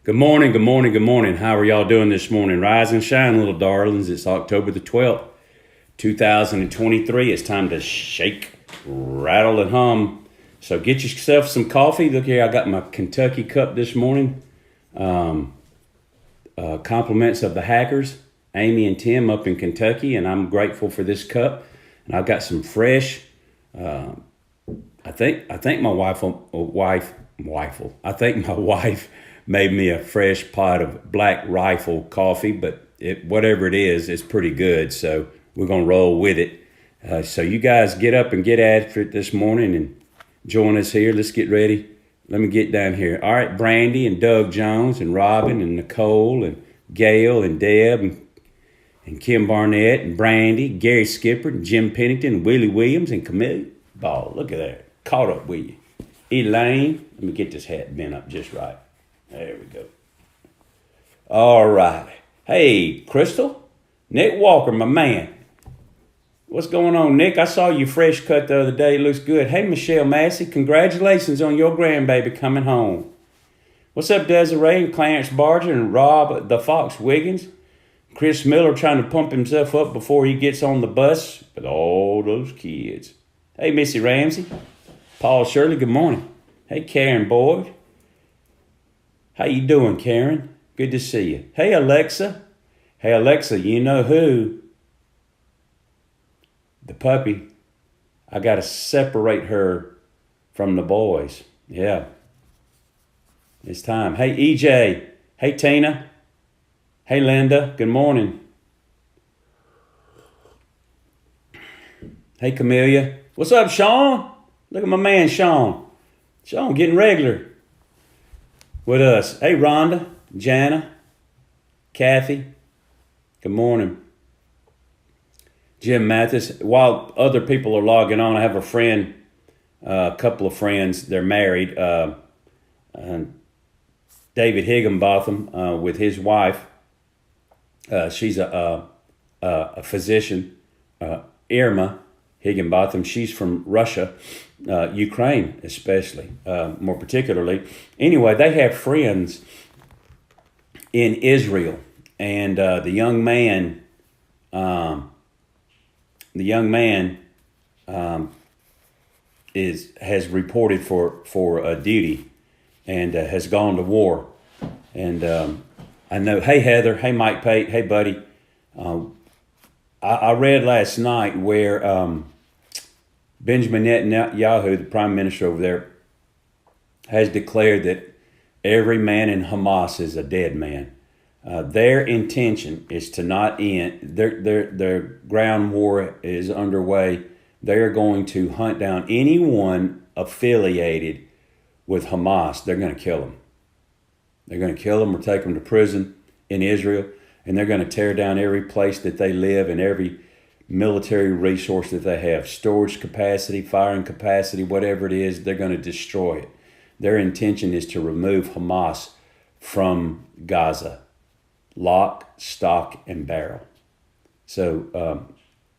Good morning, good morning, good morning. How are y'all doing this morning? Rise and shine, little darlings. It's October the 12th, 2023. It's time to shake, rattle, and hum. So get yourself some coffee. Look here, I got my Kentucky cup this morning. Compliments of the Hackers, Amy and Tim up in Kentucky, and I'm grateful for this cup. And I've got some fresh, I think my wife made me a fresh pot of Black Rifle coffee, but whatever it is, it's pretty good. So we're gonna roll with it. So you guys get up and get after it this morning and join us here. Let's get ready. Let me get down here. All right, Brandy and Doug Jones and Robin and Nicole and Gail and Deb and Kim Barnett and Brandy, Gary Skipper and Jim Pennington and Willie Williams and Camille Ball. Look at that. Caught up with you. Elaine, let me get this hat bent up just right. There we go. All right. Hey, Crystal. Nick Walker, my man. What's going on, Nick? I saw you fresh cut the other day. It looks good. Hey, Michelle Massey, congratulations on your grandbaby coming home. What's up, Desiree and Clarence Barger and Rob the Fox Wiggins? Chris Miller trying to pump himself up before he gets on the bus with all those kids. Hey, Missy Ramsey. Paul Shirley, good morning. Hey, Karen Boyd. How you doing, Karen? Good to see you. Hey, Alexa. Hey, Alexa, you know who? The puppy. I got to separate her from the boys. Yeah. It's time. Hey, EJ. Hey, Tina. Hey, Linda. Good morning. Hey, Camellia. What's up, Sean? Look at my man, Sean. Sean getting regular with us. Hey, Rhonda, Jana, Kathy. Good morning. Jim Mathis. While other people are logging on, I have a friend, a couple of friends. They're married. David Higginbotham with his wife. She's a physician. Irma Higginbotham. She's from Russia, Ukraine especially, more particularly. Anyway, they have friends in Israel, and the young man has reported for duty and has gone to war. And I know. Hey, Heather. Hey, Mike Pate. Hey, buddy. I read last night where Benjamin Netanyahu, the prime minister over there, has declared that every man in Hamas is a dead man. Their intention is to not end. Their ground war is underway. They are going to hunt down anyone affiliated with Hamas. They're going to kill them. They're going to kill them or take them to prison in Israel. And they're going to tear down every place that they live and every military resource that they have. Storage capacity, firing capacity, whatever it is, they're going to destroy it. Their intention is to remove Hamas from Gaza. Lock, stock, and barrel. So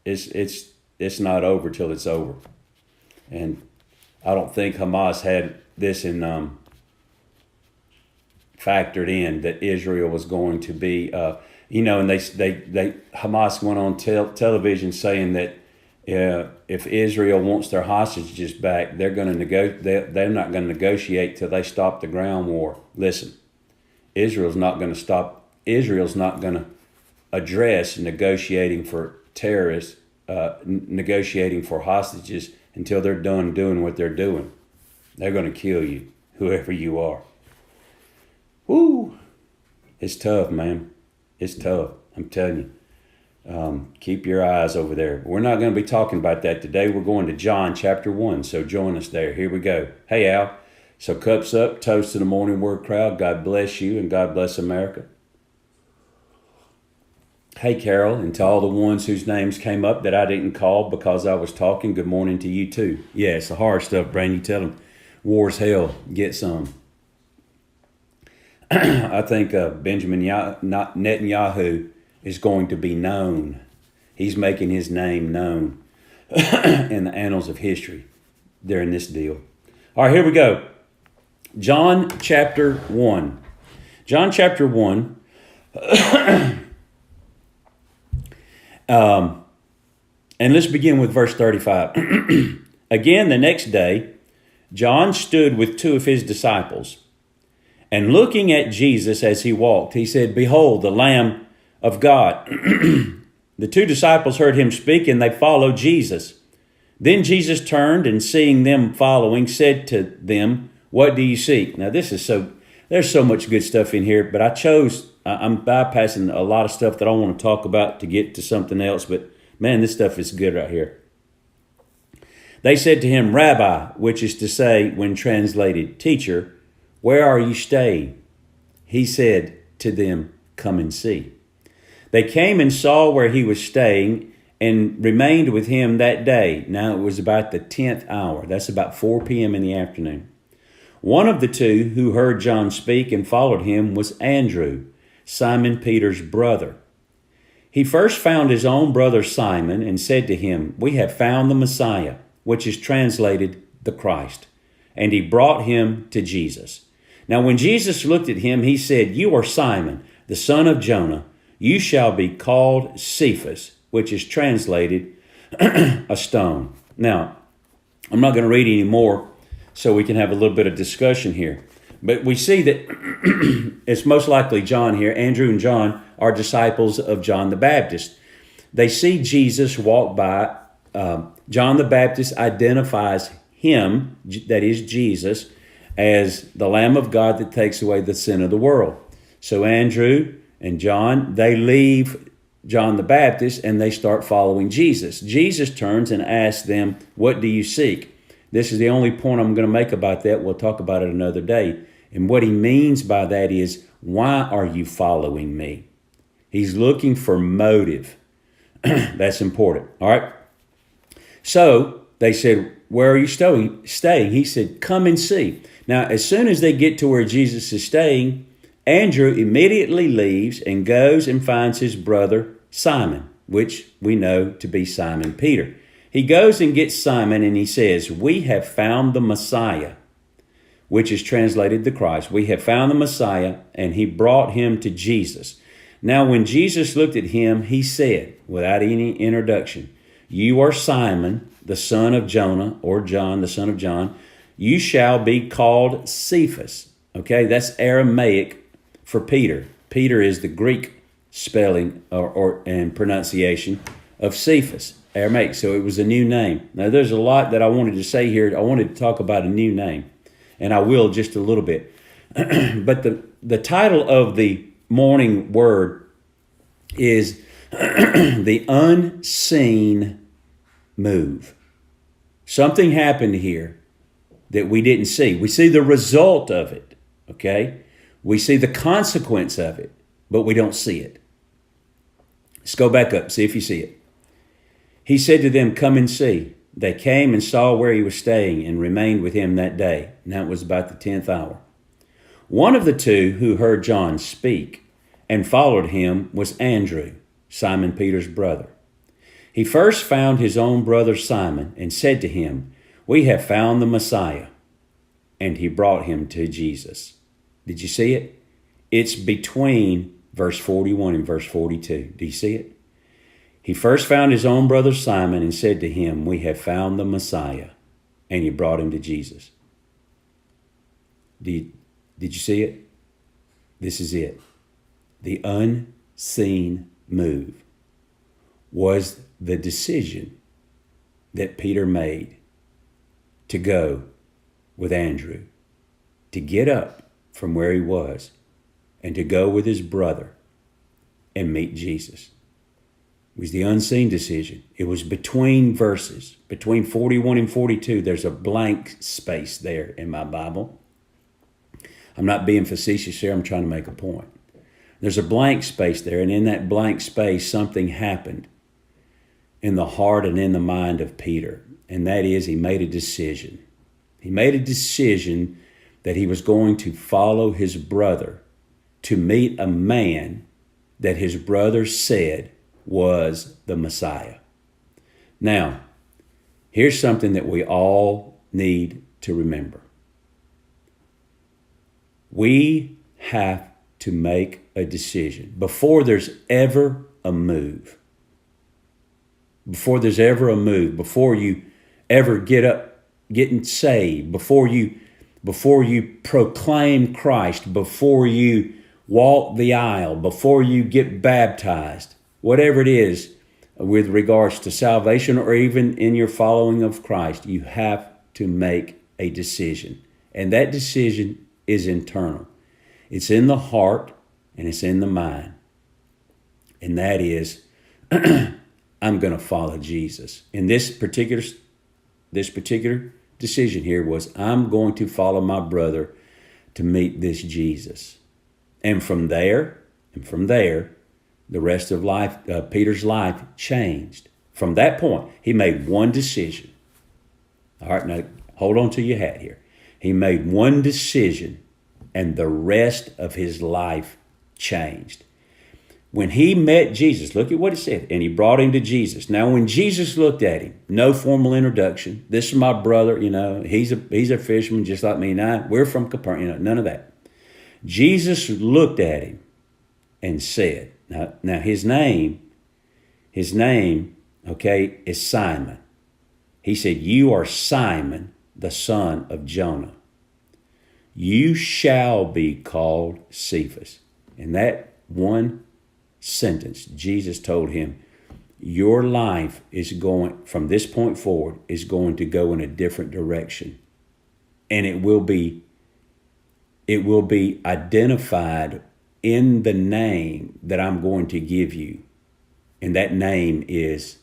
it's not over till it's over. And I don't think Hamas had this in factored in that Israel was going to be, and they Hamas went on television saying that if Israel wants their hostages back, they're going to they're not going to negotiate till they stop the ground war. Listen, Israel's not going to address negotiating for terrorists, negotiating for hostages until they're done doing what they're doing. They're going to kill you, whoever you are. Woo! It's tough, man. It's tough. I'm telling you. Keep your eyes over there. We're not going to be talking about that today. We're going to John chapter 1. So join us there. Here we go. Hey, Al. So cups up. Toast to the morning word crowd. God bless you and God bless America. Hey, Carol, and to all the ones whose names came up that I didn't call because I was talking, good morning to you too. Yeah, it's the hard stuff, Brandon. You tell them war's hell. Get some. I think Benjamin Netanyahu is going to be known. He's making his name known in the annals of history during this deal. All right, here we go. John chapter 1. John chapter 1. And let's begin with verse 35. Again, the next day, John stood with two of his disciples. And looking at Jesus as he walked, he said, "Behold, the Lamb of God." The two disciples heard him speak, and they followed Jesus. Then Jesus turned, and seeing them following, said to them, "What do you seek?" Now, there's so much good stuff in here, but I'm bypassing a lot of stuff that I want to talk about to get to something else, but man, this stuff is good right here. They said to him, "Rabbi," which is to say, when translated, "Teacher, where are you staying?" He said to them, "Come and see." They came and saw where he was staying and remained with him that day. Now it was about the 10th hour. That's about 4 p.m. in the afternoon. One of the two who heard John speak and followed him was Andrew, Simon Peter's brother. He first found his own brother Simon and said to him, "We have found the Messiah," which is translated the Christ. And he brought him to Jesus. Now when Jesus looked at him, he said, "You are Simon, the son of Jonah. You shall be called Cephas," which is translated a stone. Now, I'm not going to read any more so we can have a little bit of discussion here. But we see that it's most likely John here. Andrew and John are disciples of John the Baptist. They see Jesus walk by. John the Baptist identifies him, that is Jesus, as the Lamb of God that takes away the sin of the world. So Andrew and John, they leave John the Baptist and they start following Jesus. Jesus turns and asks them, "What do you seek?" This is the only point I'm going to make about that. We'll talk about it another day. And what he means by that is, why are you following me? He's looking for motive. That's important. All right. So they said, "Where are you staying?" He said, "Come and see." Now, as soon as they get to where Jesus is staying, Andrew immediately leaves and goes and finds his brother Simon, which we know to be Simon Peter. He goes and gets Simon and he says, "We have found the Messiah," which is translated the Christ. We have found the Messiah, and he brought him to Jesus. Now, when Jesus looked at him, he said, without any introduction, "You are Simon, the son of Jonah," or John, the son of John. "You shall be called Cephas." Okay, that's Aramaic for Peter. Peter is the Greek spelling and pronunciation of Cephas, Aramaic. So it was a new name. Now, there's a lot that I wanted to say here. I wanted to talk about a new name, and I will just a little bit. But the title of the morning word is the unseen move. Something happened here that we didn't see. We see the result of it, okay? We see the consequence of it, but we don't see it. Let's go back up, see if you see it. He said to them, "Come and see." They came and saw where he was staying and remained with him that day. Now it was about the 10th hour. One of the two who heard John speak and followed him was Andrew, Simon Peter's brother. He first found his own brother Simon and said to him, "We have found the Messiah." And he brought him to Jesus. Did you see it? It's between verse 41 and verse 42. Do you see it? He first found his own brother Simon and said to him, "We have found the Messiah." And he brought him to Jesus. Did you see it? This is it. The unseen move was the decision that Peter made to go with Andrew, to get up from where he was and to go with his brother and meet Jesus. It was the unseen decision. It was between verses, between 41 and 42. There's a blank space there in my Bible. I'm not being facetious here. I'm trying to make a point. There's a blank space there, and in that blank space, something happened in the heart and in the mind of Peter, and that is he made a decision. He made a decision that he was going to follow his brother to meet a man that his brother said was the Messiah. Now, here's something that we all need to remember. We have to make a decision before there's ever a move. Before there's ever a move, before you ever get up, getting saved, before you proclaim Christ, before you walk the aisle, before you get baptized, whatever it is with regards to salvation or even in your following of Christ, you have to make a decision. And that decision is internal. It's in the heart and it's in the mind. And that is, I'm going to follow Jesus. And this particular decision here was, I'm going to follow my brother to meet this Jesus. And from there, the rest of life, Peter's life changed. From that point, he made one decision. All right, now hold on to your hat here. He made one decision, and the rest of his life changed. When he met Jesus, look at what it said, and he brought him to Jesus. Now, when Jesus looked at him, no formal introduction. This is my brother, he's a fisherman just like me and I. We're from Capernaum, none of that. Jesus looked at him and said, now his name, okay, is Simon. He said, you are Simon, the son of Jonah. You shall be called Cephas. In that one sentence, Jesus told him, your life is going, from this point forward, is going to go in a different direction. And it will be identified in the name that I'm going to give you. And that name is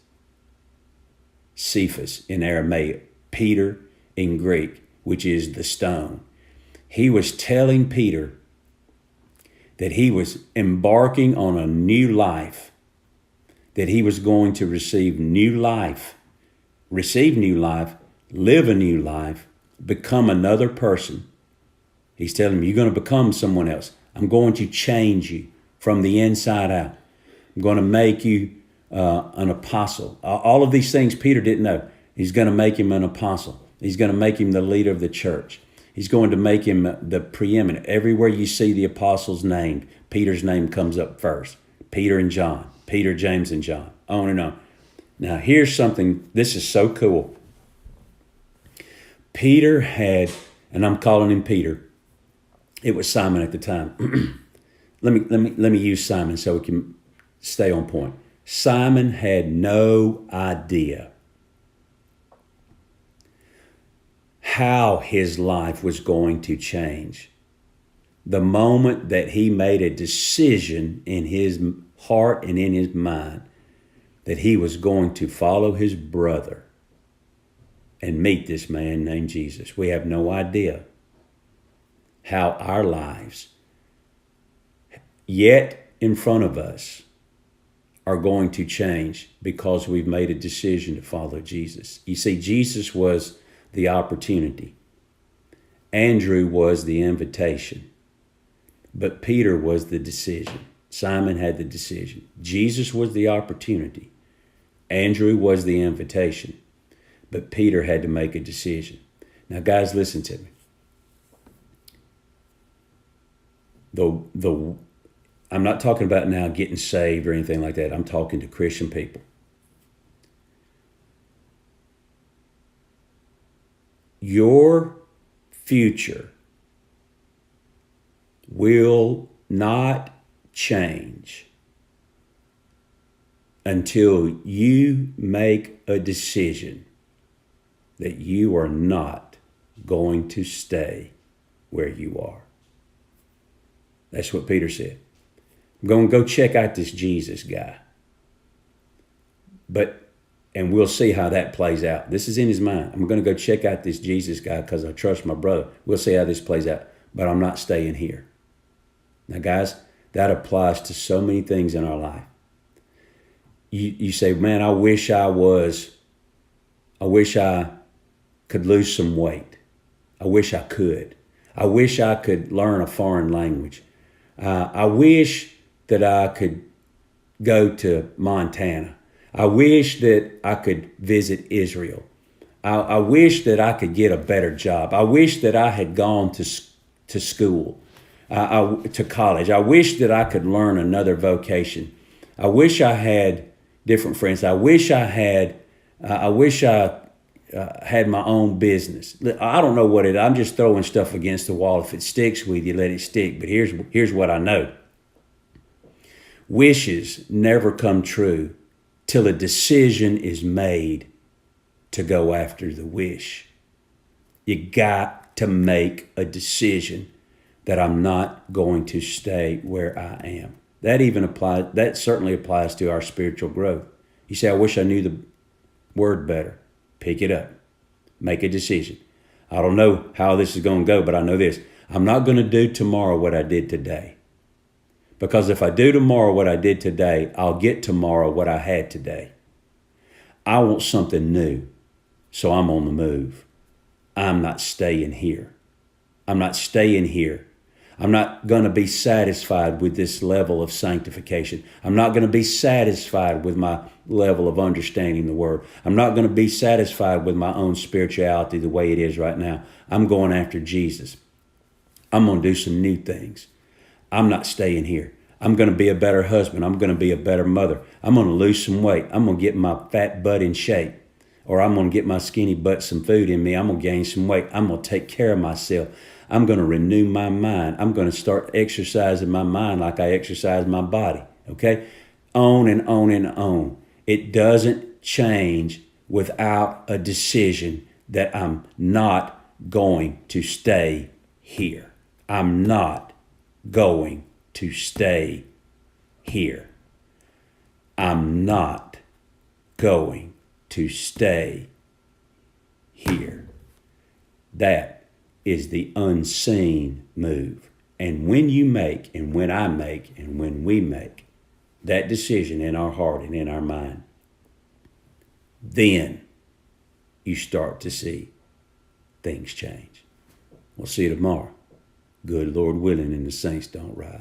Cephas in Aramaic, Peter in Greek, which is the stone. He was telling Peter that he was embarking on a new life, that he was going to receive new life, live a new life, become another person. He's telling him, you're going to become someone else. I'm going to change you from the inside out. I'm going to make you an apostle. All of these things Peter didn't know. He's going to make him an apostle. He's going to make him the leader of the church. He's going to make him the preeminent. Everywhere you see the apostles named, Peter's name comes up first. Peter and John, Peter, James, and John, on and on. Now, here's something, this is so cool. Peter had, and I'm calling him Peter. It was Simon at the time. Let me use Simon so we can stay on point. Simon had no idea how his life was going to change. The moment that he made a decision in his heart and in his mind that he was going to follow his brother and meet this man named Jesus. We have no idea how our lives, yet in front of us, are going to change because we've made a decision to follow Jesus. You see, Jesus was the opportunity. Andrew was the invitation. But Peter was the decision. Simon had the decision. Jesus was the opportunity. Andrew was the invitation. But Peter had to make a decision. Now, guys, listen to me. I'm not talking about now getting saved or anything like that. I'm talking to Christian people. Your future will not change until you make a decision that you are not going to stay where you are. That's what Peter said. I'm going to go check out this Jesus guy. And we'll see how that plays out. This is in his mind. I'm going to go check out this Jesus guy because I trust my brother. We'll see how this plays out. But I'm not staying here. Now, guys, that applies to so many things in our life. You say, man, I wish I could lose some weight. I wish I could. I wish I could learn a foreign language. I wish that I could go to Montana. I wish that I could visit Israel. I wish that I could get a better job. I wish that I had gone to school. to college. I wish that I could learn another vocation. I wish I had different friends. I wish I had my own business. I don't know what it is. I'm just throwing stuff against the wall. If it sticks with you, let it stick. But here's what I know. Wishes never come true till a decision is made to go after the wish. You got to make a decision that I'm not going to stay where I am. That certainly applies to our spiritual growth. You say, I wish I knew the word better. Pick it up. Make a decision. I don't know how this is going to go, but I know this. I'm not going to do tomorrow what I did today. Because if I do tomorrow what I did today, I'll get tomorrow what I had today. I want something new, so I'm on the move. I'm not staying here. I'm not staying here. I'm not going to be satisfied with this level of sanctification. I'm not going to be satisfied with my level of understanding the word. I'm not going to be satisfied with my own spirituality the way it is right now. I'm going after Jesus. I'm going to do some new things. I'm not staying here. I'm going to be a better husband. I'm going to be a better mother. I'm going to lose some weight. I'm going to get my fat butt in shape. Or I'm going to get my skinny butt some food in me. I'm going to gain some weight. I'm going to take care of myself. I'm going to renew my mind. I'm going to start exercising my mind like I exercise my body. Okay? On and on and on. It doesn't change without a decision that I'm not going to stay here. I'm not going to stay here. I'm not going to stay here. That is the unseen move. And when you make, and when I make, and when we make that decision in our heart and in our mind, then you start to see things change. We'll see you tomorrow. Good Lord willing, and the saints don't rise.